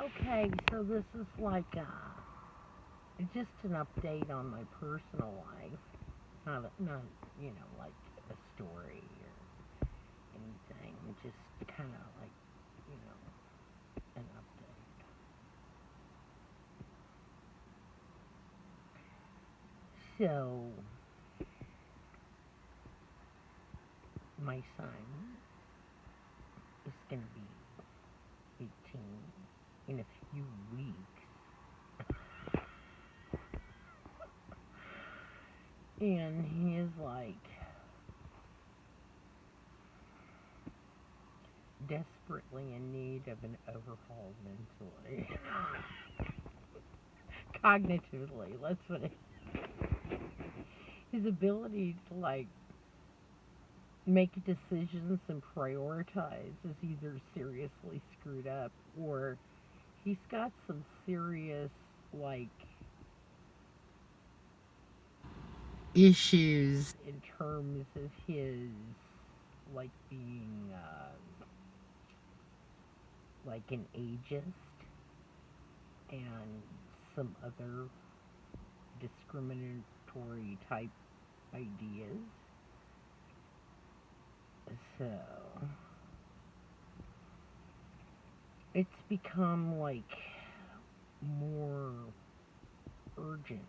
Okay, so this is like just an update on my personal life. Not like a story or anything. Just kind of like, you know, an update. So, my son is going to be 18 in a few weeks. And he is like desperately in need of an overhaul mentally. Cognitively, let's put it. His ability to like make decisions and prioritize is either seriously screwed up or he's got some serious like issues in terms of his like being like an ageist and some other discriminatory type ideas. So it's become like more urgent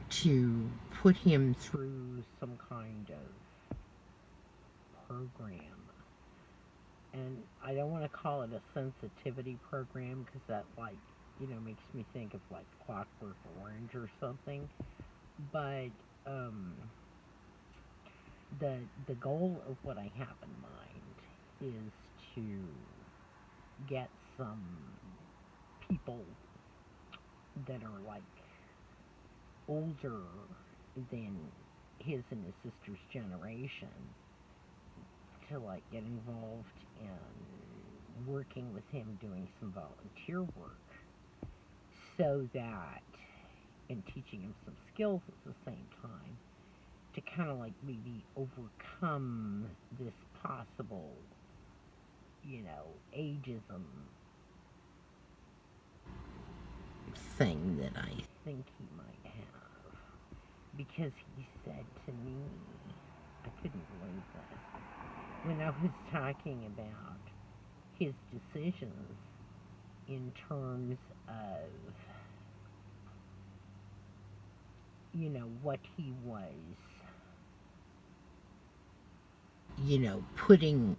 to put him through some kind of program. And I don't want to call it a sensitivity program because that, like, makes me think of like Clockwork Orange or something. But um, the goal of what I have in mind is to get some people that are like older than his and his sister's generation to like get involved in working with him doing some volunteer work so that and teaching him some skills at the same time to kind of like maybe overcome this possible ageism thing that I think he might have. Because he said to me, I couldn't believe this, when I was talking about his decisions in terms of, what he was, putting,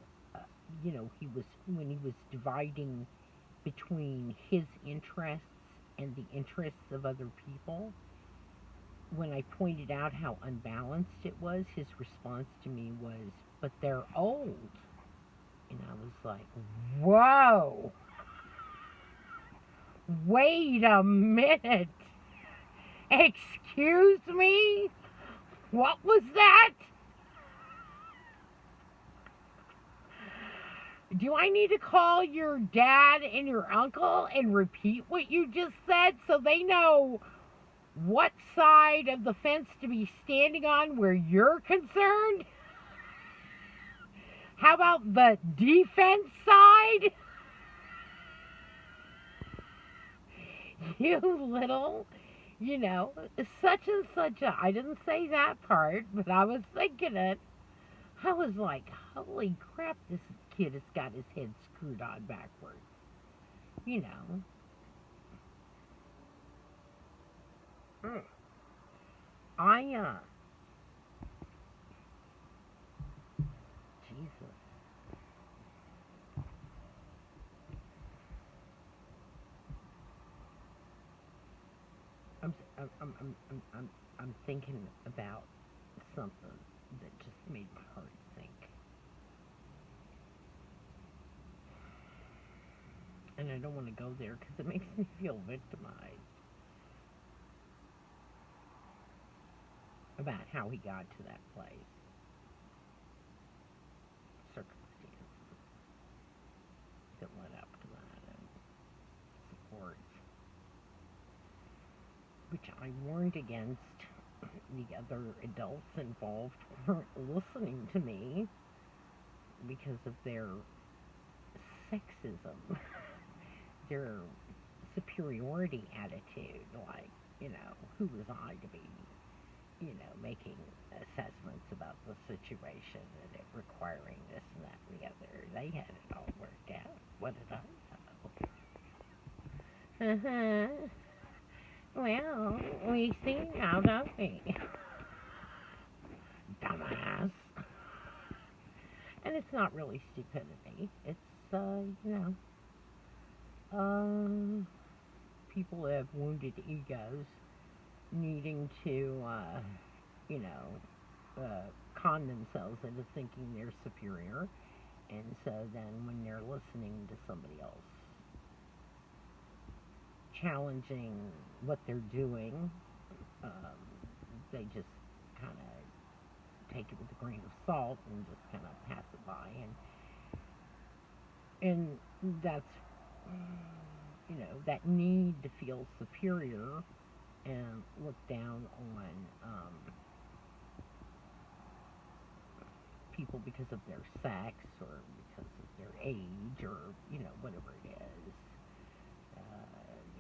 he was, when he was dividing between his interests and the interests of other people. When I pointed out how unbalanced it was, his response to me was, but they're old. And I was like, whoa, wait a minute. Excuse me? What was that? Do I need to call your dad and your uncle and repeat what you just said so they know what side of the fence to be standing on where you're concerned? How about the defense side? You little, such and such a. I didn't say that part, but I was thinking it. I was like, holy crap, this kid has got his head screwed on backwards. You know. Mm. I, Jesus. I'm, I'm thinking about something that just made my heart sink. And I don't want to go there because it makes me feel victimized about how he got to that place. Circumstances that led up to that and supports, which I warned against. The other adults involved weren't listening to me because of their sexism, their superiority attitude, like, who was I to be, making assessments about the situation and it requiring this and that and the other. They had it all worked out. What did I know? Well, we see now, don't we? Dumbass. And it's not really stupidity. It's, people have wounded egos needing to, you know, con themselves into thinking they're superior. And so then when they're listening to somebody else challenging what they're doing, um, they just kind of take it with a grain of salt and just kind of pass it by. And that's, that need to feel superior and look down on people because of their sex or because of their age or, whatever it is,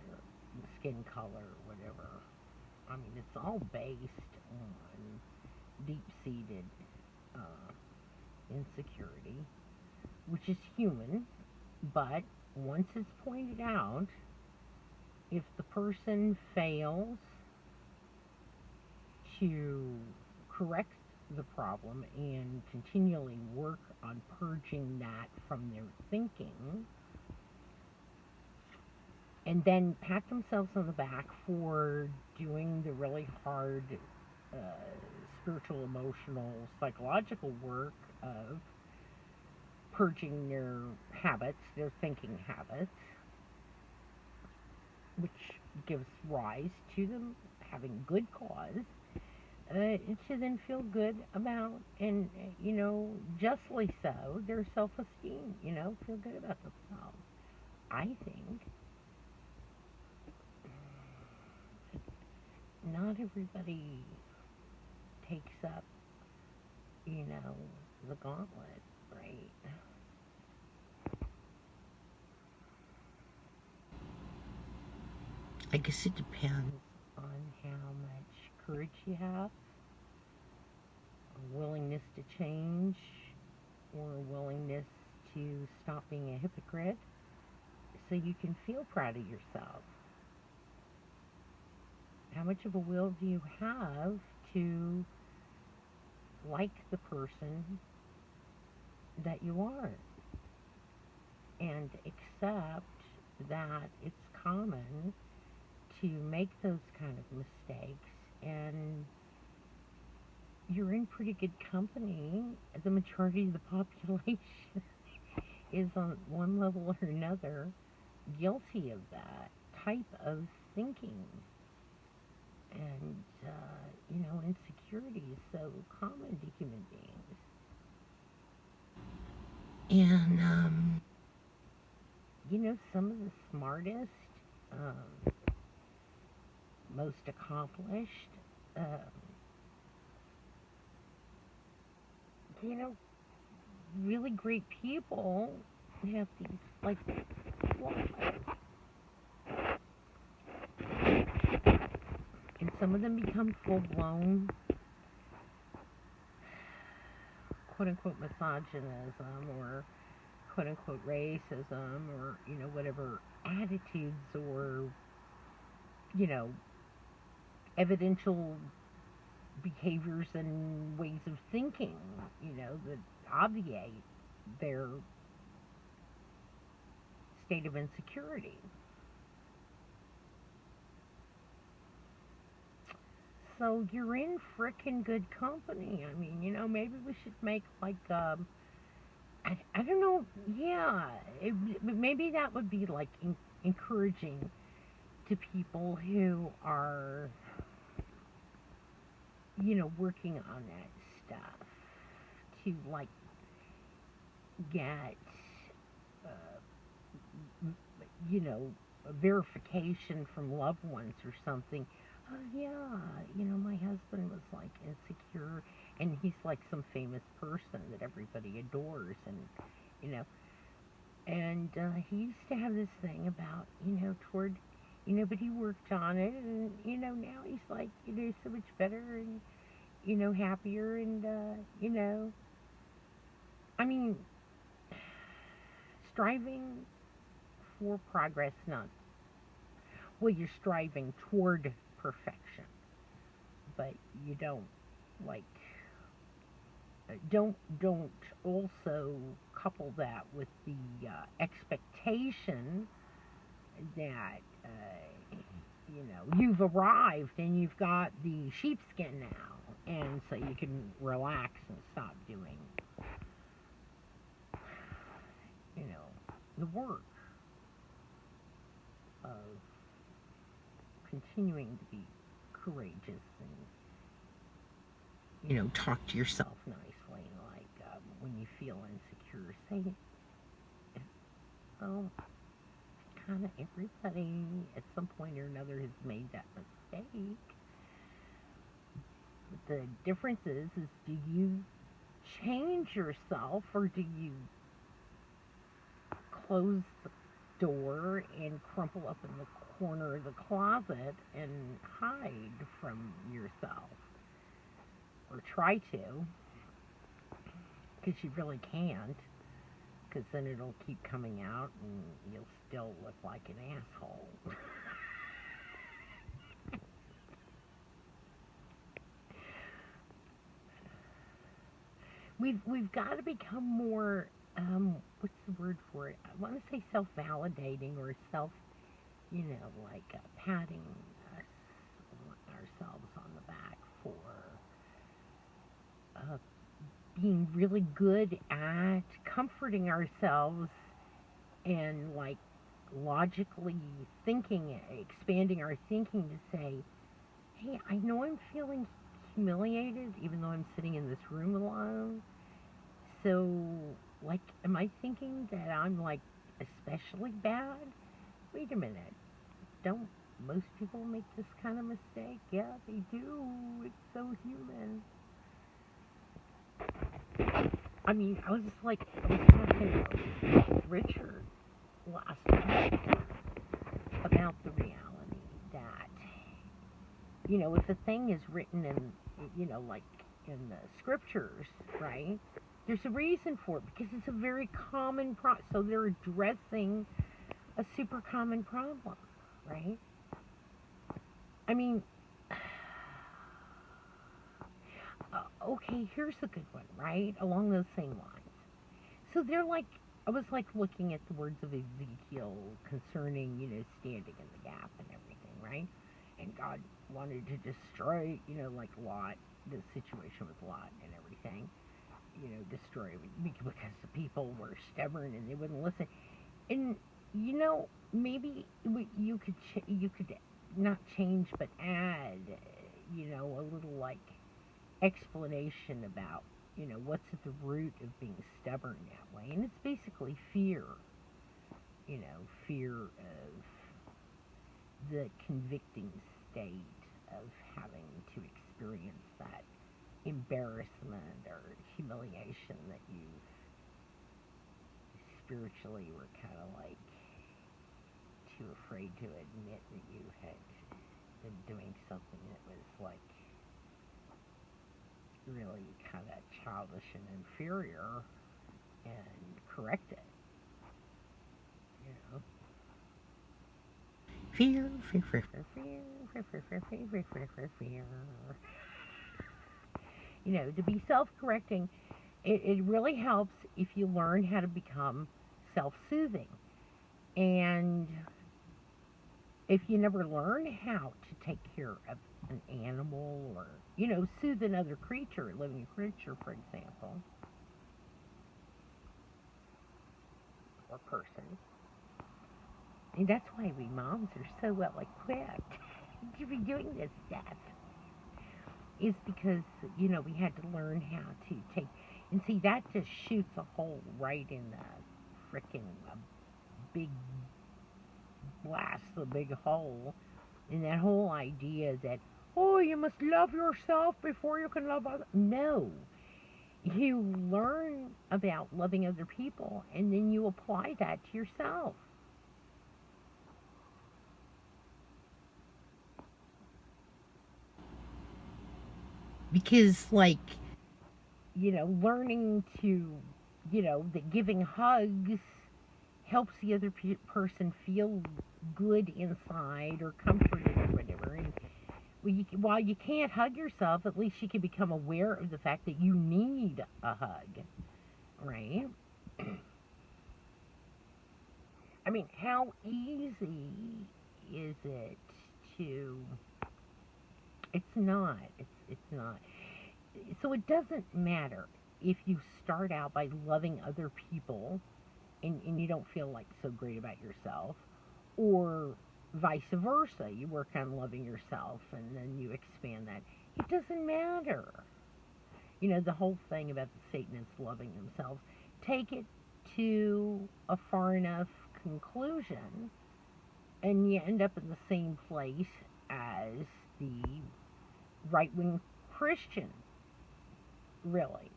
their skin color, whatever. I mean, it's all based on deep-seated insecurity, which is human, but once it's pointed out, if the person fails to correct the problem and continually work on purging that from their thinking, and then pat themselves on the back for doing the really hard uh, spiritual, emotional, psychological work of purging their habits, their thinking habits, which gives rise to them having good cause to then feel good about, and, justly so, their self-esteem, feel good about themselves. I think not everybody takes up, the gauntlet, right? I guess it depends on how much courage you have, a willingness to change, or a willingness to stop being a hypocrite so you can feel proud of yourself. How much of a will do you have to like the person that you are and accept that it's common to make those kind of mistakes, and you're in pretty good company. The majority of the population is on one level or another guilty of that type of thinking. And, insecurity is so common to human beings. And, some of the smartest, most accomplished, um, you know, really great people have these, like, flaws. And some of them become full-blown, quote-unquote, misogynism or quote-unquote racism or, whatever attitudes or, evidential behaviors and ways of thinking, that obviate their state of insecurity. So you're in frickin' good company. I mean, maybe we should make like, I don't know, yeah, maybe that would be like encouraging to people who are, working on that stuff to like get, a verification from loved ones or something. Oh yeah, my husband was like insecure, and he's like some famous person that everybody adores, and you know, And he used to have this thing about, toward, but he worked on it, and, now he's like, so much better and, happier, and, I mean, striving for progress, not, well, you're striving toward perfection, but you don't, like, don't also couple that with the expectation that you've arrived and you've got the sheepskin now, and so you can relax and stop doing the work of continuing to be courageous and talk to yourself nicely, like when you feel insecure, say, oh, kind of everybody at some point or another has made that mistake. But the difference is do you change yourself, or do you close the door and crumple up in the corner of the closet and hide from yourself? Or try to, because you really can't, because then it'll keep coming out and you'll still look like an asshole. We've got to become more, what's the word for it? I want to say self-validating, or self, like patting us, ourselves on the back for uh, being really good at comforting ourselves and, like, logically thinking, expanding our thinking to say, hey, I know I'm feeling humiliated even though I'm sitting in this room alone. So, like, am I thinking that I'm, like, especially bad? Wait a minute. Don't most people make this kind of mistake? Yeah, they do. It's so human. I mean, I was talking to Richard last night about the reality that, if a thing is written in, like in the scriptures, right? There's a reason for it, because it's a very common so they're addressing a super common problem, right? I mean, okay, here's a good one, right? Along those same lines. So they're like, I was like looking at the words of Ezekiel concerning, standing in the gap and everything, right? And God wanted to destroy, like Lot, the situation with Lot and everything, destroy because the people were stubborn and they wouldn't listen. And maybe you could not change, but add, a little, like, explanation about, what's at the root of being stubborn that way. And it's basically fear, fear of the convicting state of having to experience that embarrassment or humiliation that you spiritually were kind of like too afraid to admit that you had been doing something that was, like, really kind of childish and inferior, and correct it. You know, fear, fear, fear, fear, fear, fear, fear, fear, fear, fear, fear, fear. To be self-correcting, it really helps if you learn how to become self-soothing. And if you never learn how to take care of an animal, or, soothe another creature, a living creature, for example, or person, and that's why we moms are so well equipped to be doing this stuff, is because, we had to learn how to take, and see, that just shoots a hole right in the frickin' big blast, the big hole, in that whole idea that, oh, you must love yourself before you can love others. No. You learn about loving other people and then you apply that to yourself. Because, like, learning to, that giving hugs helps the other person feel good inside or comforted or whatever. And while you can't hug yourself, at least you can become aware of the fact that you need a hug, right? I mean, how easy is it to? It's not. It's not. So it doesn't matter if you start out by loving other people and you don't feel like so great about yourself, or vice versa. You work on loving yourself and then you expand that. It doesn't matter. The whole thing about the Satanists loving themselves, take it to a far enough conclusion and you end up in the same place as the right wing Christian, really.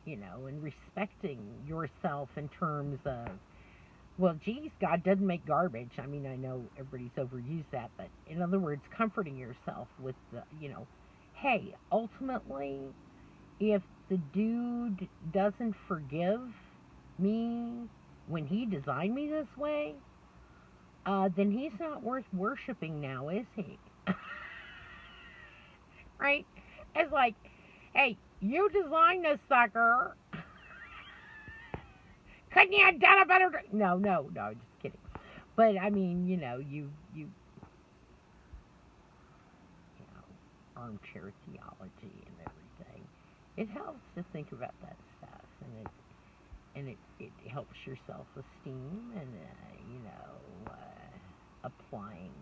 And respecting yourself in terms of, well, geez, God doesn't make garbage. I mean, I know everybody's overused that, but in other words, comforting yourself with hey, ultimately, if the dude doesn't forgive me when he designed me this way, then he's not worth worshiping now, is he? Right? It's like, hey, you designed this sucker. Couldn't you have done a better? No, no, no, just kidding. But I mean, armchair theology and everything. It helps to think about that stuff, and it helps your self esteem, and applying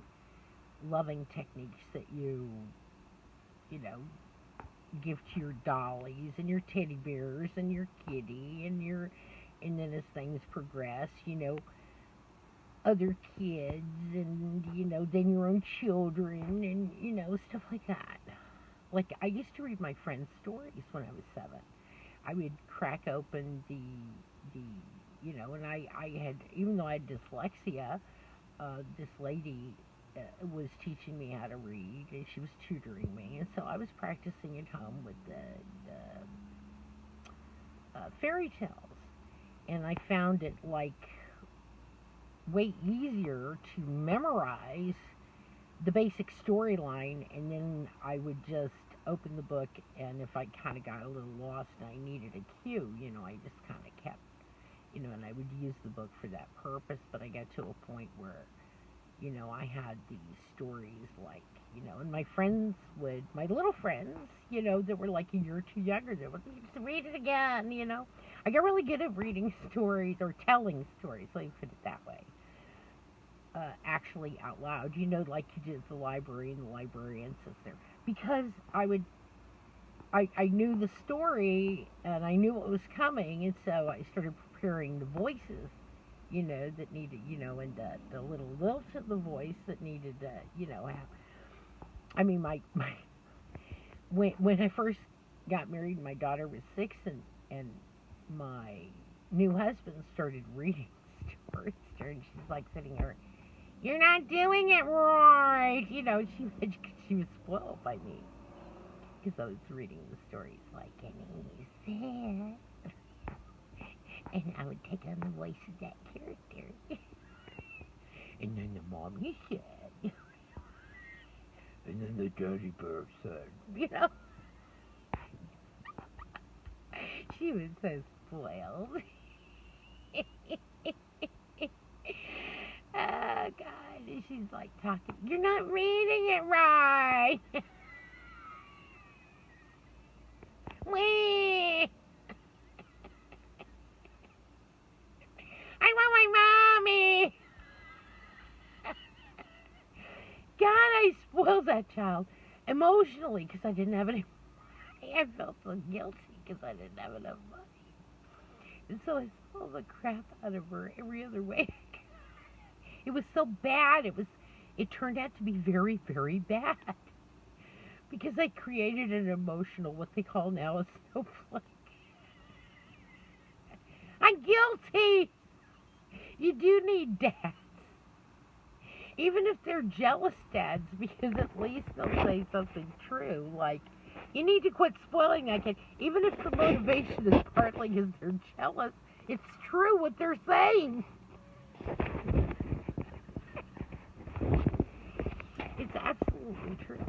loving techniques that you know give to your dollies and your teddy bears and your kitty and then as things progress, other kids and then your own children and stuff like that. Like, I used to read my friends' stories when I was 7. I would crack open the and I had, even though I had dyslexia, this lady was teaching me how to read, and she was tutoring me, and so I was practicing at home with the fairy tales, and I found it like way easier to memorize the basic storyline, and then I would just open the book, and if I kind of got a little lost and I needed a cue, I just kind of kept, and I would use the book for that purpose. But I got to a point where I had these stories like, and my little friends, that were like a year or two younger, they would read it again. I got really good at reading stories or telling stories, let me put it that way. Actually out loud, like you did at the library, and the librarian sits there. Because I knew the story and I knew what was coming, and so I started preparing the voices, that needed, and the little lilt of the voice that needed to, have. I mean, my when I first got married, my daughter was 6, and my new husband started reading stories to her, and she's like sitting there, "You're not doing it right." She was spoiled by me because I was reading the stories like, and he said, and I would take on the voice of that character. And then the mommy said, and then the daddy bear said, she was so spoiled. Oh, God. And she's like talking, "You're not reading it right." Wee! I want my mommy. God, I spoiled that child emotionally because I didn't have any money. I felt so guilty because I didn't have enough money. And so I spoiled the crap out of her every other way. It was so bad. It turned out to be very, very bad. Because I created an emotional, what they call now a snowflake. Guilty! You do need dads. Even if they're jealous dads, because at least they'll say something true, like, you need to quit spoiling that kid. Even if the motivation is partly because they're jealous, it's true what they're saying. It's absolutely true.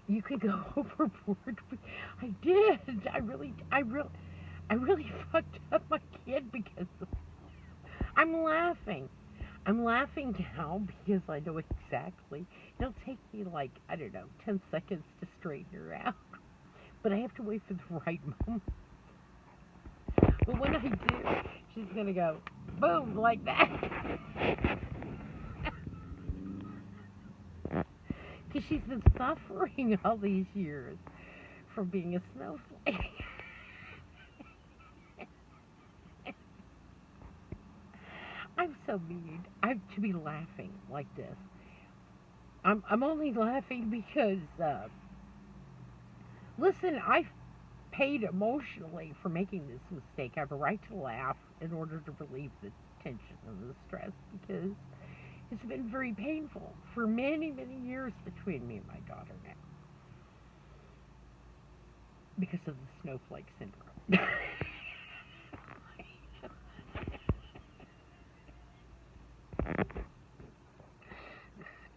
You could go overboard. I did. I really fucked up my kid because I'm laughing. I'm laughing now because I know exactly. It'll take me like, I don't know, 10 seconds to straighten her out. But I have to wait for the right moment. But when I do, she's going to go, boom, like that. Because she's been suffering all these years from being a snowflake. I'm so mean. I'm to be laughing like this. I'm only laughing because, listen, I've paid emotionally for making this mistake. I have a right to laugh in order to relieve the tension and the stress because it's been very painful for many, many years between me and my daughter now because of the snowflake syndrome.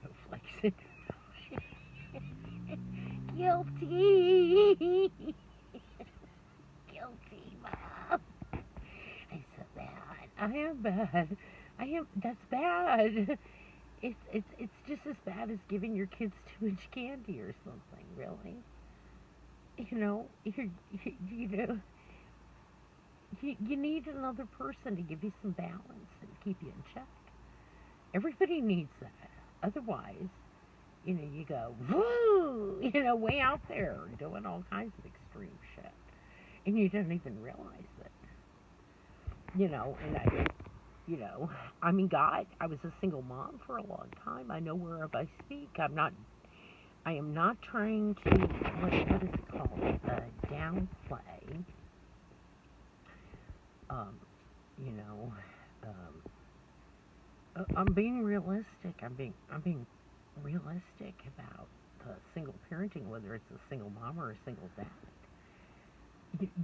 Snowflake syndrome. Guilty. Guilty, Mom. I'm so bad. I am bad. That's bad. It's just as bad as giving your kids 2-inch candy or something, really. You know, you know, you need another person to give you some balance and keep you in check. Everybody needs that. Otherwise, you go, woo, way out there doing all kinds of extreme shit. And you don't even realize it. And I mean, God, I was a single mom for a long time. I know whereof I speak. I am not trying to, what is it called, downplay, um, you know, I'm being realistic. I'm being realistic about single parenting, whether it's a single mom or a single dad.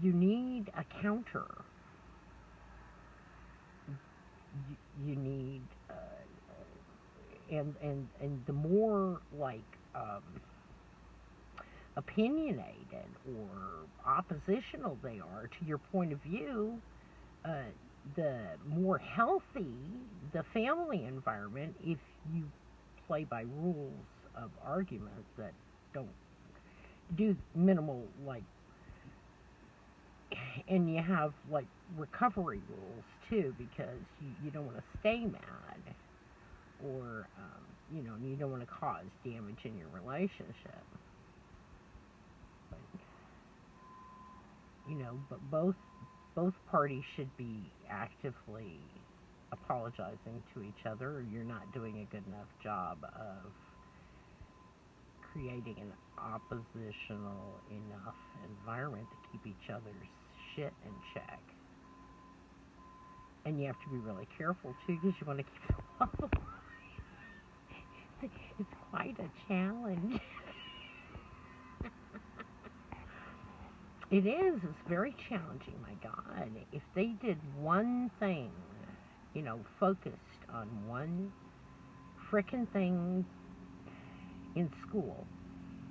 You need a counter. You need, and the more like opinionated or oppositional they are to your point of view, uh, the more healthy the family environment if you play by rules of argument that don't do minimal, like, and you have like recovery rules too because you don't want to stay mad or you don't want to cause damage in your relationship. But but both parties should be actively apologizing to each other, or you're not doing a good enough job of creating an oppositional enough environment to keep each other's shit in check. And you have to be really careful too because you want to keep the love alive. It's quite a challenge. It is. It's very challenging, my God. If they did one thing, focused on one frickin' thing in school,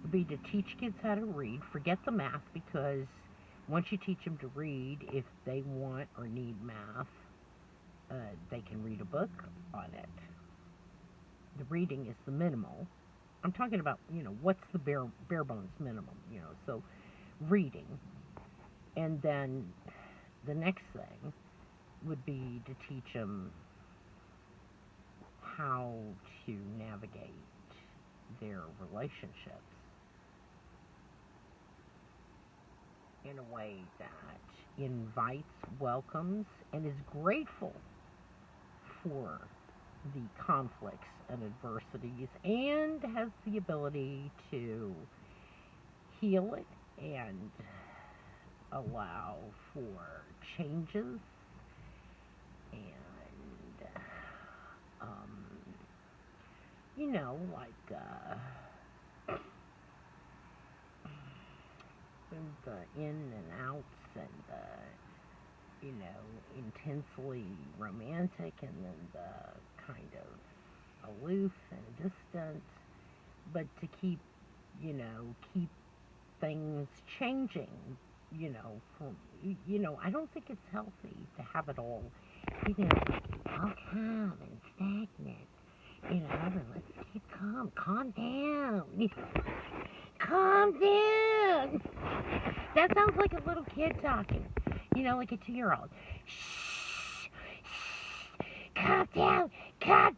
would be to teach kids how to read. Forget the math because once you teach them to read, if they want or need math, they can read a book on it. The reading is the minimal. I'm talking about, what's the bare bones minimum, so reading. And then the next thing would be to teach them how to navigate their relationships in a way that invites, welcomes, and is grateful for the conflicts and adversities and has the ability to heal it and allow for changes, and um, like the in and outs and the intensely romantic, and then the kind of aloof and distant, but to keep things changing, I don't think it's healthy to have it all calm and stagnant, and let's keep calm down, calm down. That sounds like a little kid talking, like a 2-year-old. Shh, calm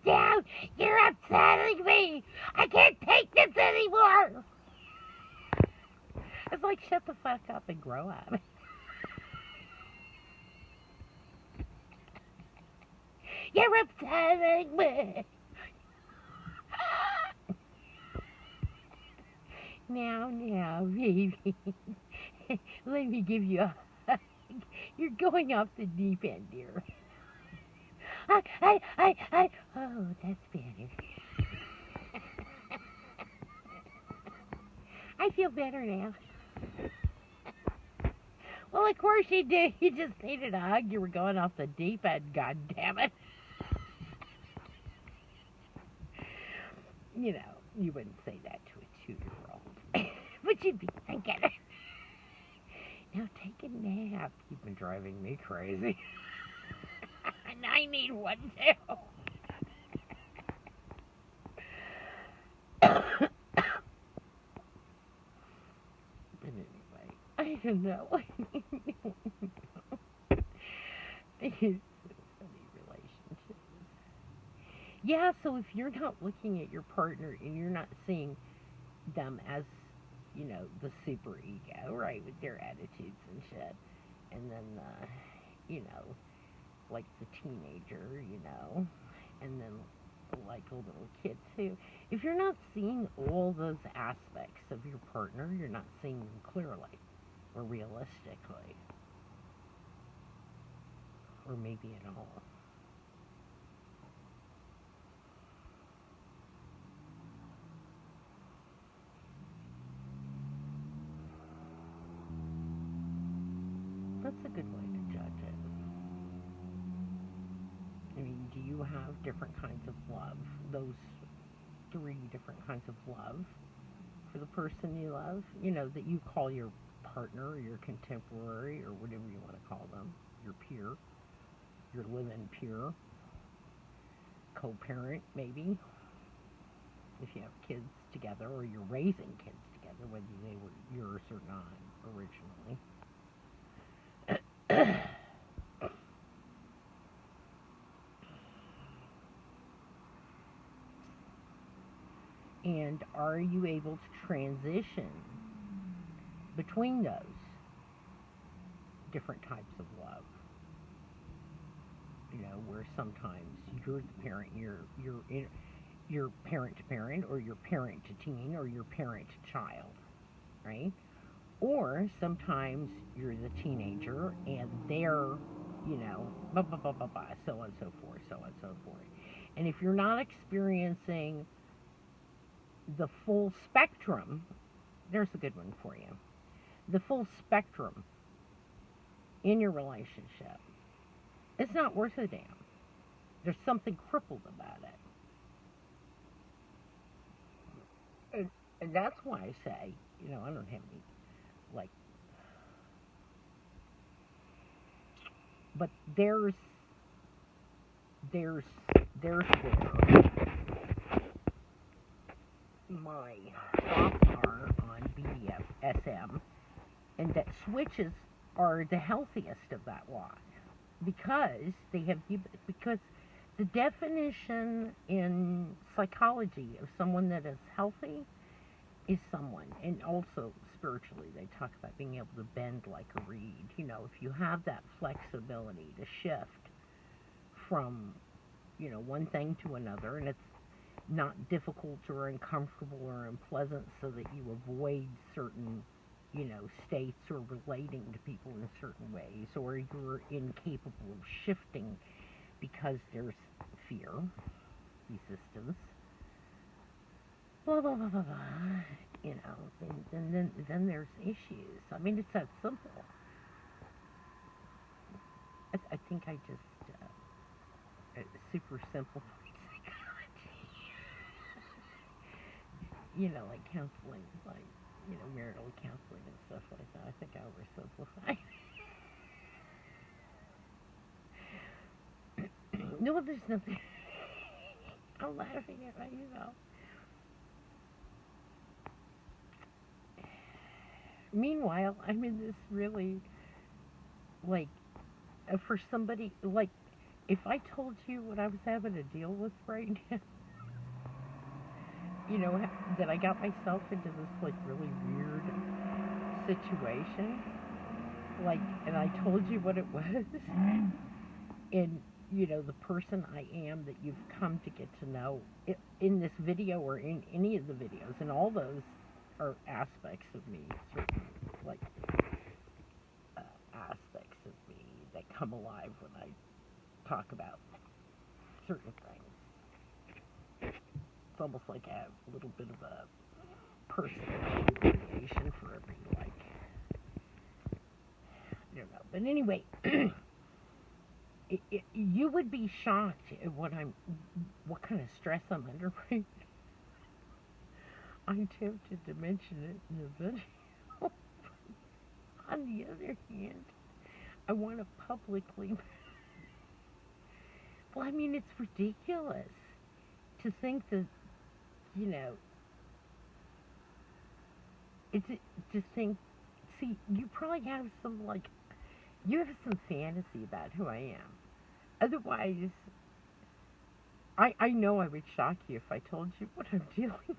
down, you're upsetting me, I can't take this anymore. It's like, shut the fuck up and grow up. You're upsetting me. Now, baby. Let me give you a hug. You're going off the deep end, dear. Oh, that's better. I feel better now. Well, of course you did. You just needed a hug. You were going off the deep end, God damn it. You wouldn't say that to a 2-year-old. But you'd be thinking, now take a nap. You've been driving me crazy. And I need one too. But anyway, I don't know. It's funny relationships. Yeah, so if you're not looking at your partner and you're not seeing them as, the super ego, right, with their attitudes and shit, and then, like the teenager, and then like a little kid too. If you're not seeing all those aspects of your partner, you're not seeing them clearly or realistically, or maybe at all. That's a good way to judge it. I mean, do you have different kinds of love? Those 3 different kinds of love for the person you love, that you call your partner or your contemporary or whatever you want to call them, your peer, your live-in peer, co-parent maybe, if you have kids together or you're raising kids together, whether they were yours or not originally. And are you able to transition between those different types of love? Where sometimes you're the parent, you're parent to parent, or you're parent to teen, or you're parent to child, right? Or sometimes you're the teenager and they're, blah, blah, blah, blah, blah, so on and so forth, so on and so forth. And if you're not experiencing the full spectrum, there's a good one for you. The full spectrum in your relationship, it's not worth a damn. There's something crippled about it. And that's why I say, I don't have any, like, but there's where my thoughts are on BDSM, and that switches are the healthiest of that lot, because because the definition in psychology of someone that is healthy is someone, and also spiritually they talk about being able to bend like a reed. If you have that flexibility to shift from one thing to another, and it's not difficult or uncomfortable or unpleasant, so that you avoid certain states or relating to people in certain ways, or you're incapable of shifting because there's fear, resistance, blah blah blah blah blah. Then there's issues. I mean, it's that simple. I think I just super simple psychology. Like counseling, like marital counseling and stuff like that. I think I oversimplify. No, there's nothing. I'm laughing at myself. Meanwhile, I'm in this really, like, for somebody, like, if I told you what I was having to deal with right now, that I got myself into this, like, really weird situation, like, and I told you what it was, and, the person I am that you've come to get to know in this video or in any of the videos, and all those are aspects of me, certain, like, aspects of me that come alive when I talk about certain things. It's almost like I have a little bit of a personality variation for every, like, I don't know. But anyway, you would be shocked at what kind of stress I'm under right now. I'm tempted to mention it in the video. On the other hand, I want to publicly. Well, I mean, it's ridiculous to think that, it's to think. See, you probably have you have some fantasy about who I am. Otherwise, I know I would shock you if I told you what I'm dealing with.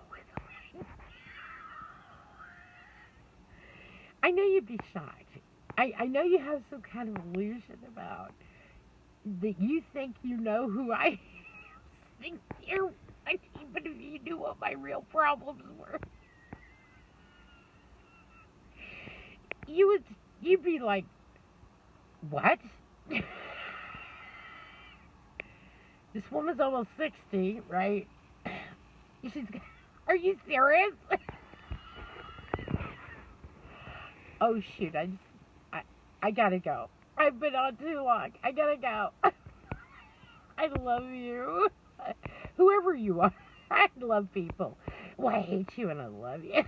I know you'd be shocked. I know you have some kind of illusion about that you think you know who I am. Think you're, even if you knew what my real problems were, you'd be like, what? This woman's almost 60, right? Are you serious? Oh shoot, I gotta go. I've been on too long. I gotta go. I love you. Whoever you are, I love people. Well, I hate you and I love you.